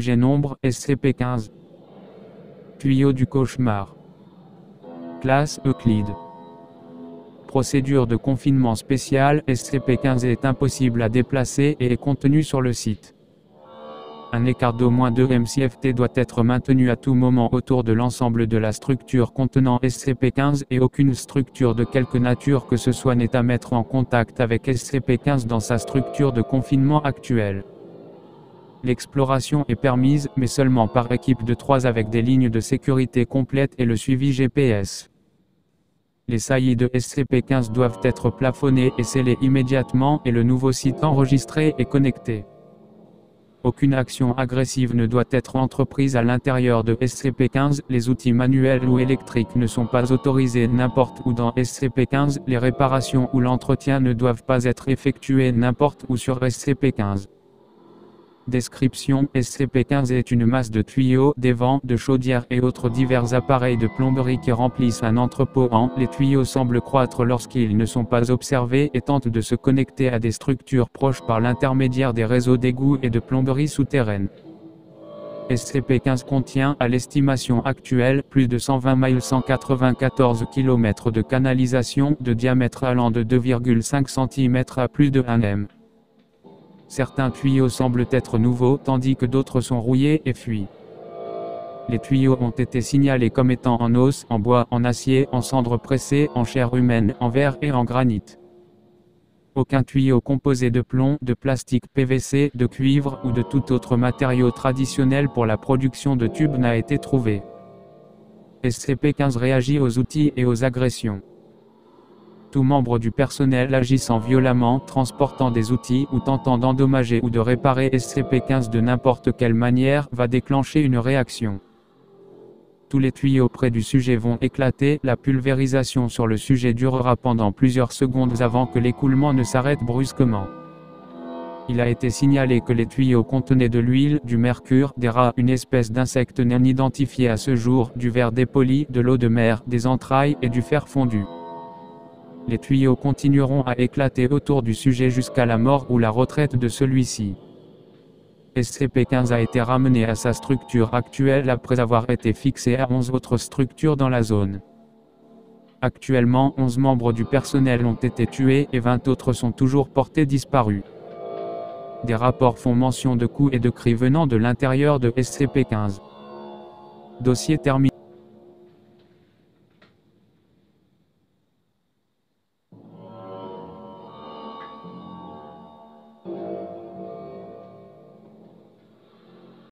Objet nombre SCP-15. Tuyau du cauchemar. Classe Euclide. Procédure de confinement spéciale. SCP-15 est impossible à déplacer et est contenu sur le site. Un écart d'au moins 2 mCFT doit être maintenu à tout moment autour de l'ensemble de la structure contenant SCP-15 et aucune structure de quelque nature que ce soit n'est à mettre en contact avec SCP-15 dans sa structure de confinement actuelle. L'exploration est permise, mais seulement par équipe de 3 avec des lignes de sécurité complètes et le suivi GPS. Les saillies de SCP-15 doivent être plafonnées et scellées immédiatement et le nouveau site enregistré et connecté. Aucune action agressive ne doit être entreprise à l'intérieur de SCP-15, les outils manuels ou électriques ne sont pas autorisés n'importe où dans SCP-15, les réparations ou l'entretien ne doivent pas être effectués n'importe où sur SCP-15. Description: SCP-15 est une masse de tuyaux, d'évents, de chaudières et autres divers appareils de plomberie qui remplissent un entrepôt les tuyaux semblent croître lorsqu'ils ne sont pas observés et tentent de se connecter à des structures proches par l'intermédiaire des réseaux d'égouts et de plomberie souterraine. SCP-15 contient, à l'estimation actuelle, plus de 120 miles 194 km de canalisation, de diamètre allant de 2,5 cm à plus de 1 m. Certains tuyaux semblent être nouveaux tandis que d'autres sont rouillés et fuient. Les tuyaux ont été signalés comme étant en os, en bois, en acier, en cendres pressées, en chair humaine, en verre et en granit. Aucun tuyau composé de plomb, de plastique PVC, de cuivre ou de tout autre matériau traditionnel pour la production de tubes n'a été trouvé. SCP-15 réagit aux outils et aux agressions. Tout membre du personnel agissant violemment, transportant des outils ou tentant d'endommager ou de réparer SCP-15 de n'importe quelle manière va déclencher une réaction. Tous les tuyaux près du sujet vont éclater, la pulvérisation sur le sujet durera pendant plusieurs secondes avant que l'écoulement ne s'arrête brusquement. Il a été signalé que les tuyaux contenaient de l'huile, du mercure, des rats, une espèce d'insecte non identifié à ce jour, du verre dépoli, de l'eau de mer, des entrailles et du fer fondu. Les tuyaux continueront à éclater autour du sujet jusqu'à la mort ou la retraite de celui-ci. SCP-15 a été ramené à sa structure actuelle après avoir été fixé à 11 autres structures dans la zone. Actuellement, 11 membres du personnel ont été tués et 20 autres sont toujours portés disparus. Des rapports font mention de coups et de cris venant de l'intérieur de SCP-15. Dossier terminé.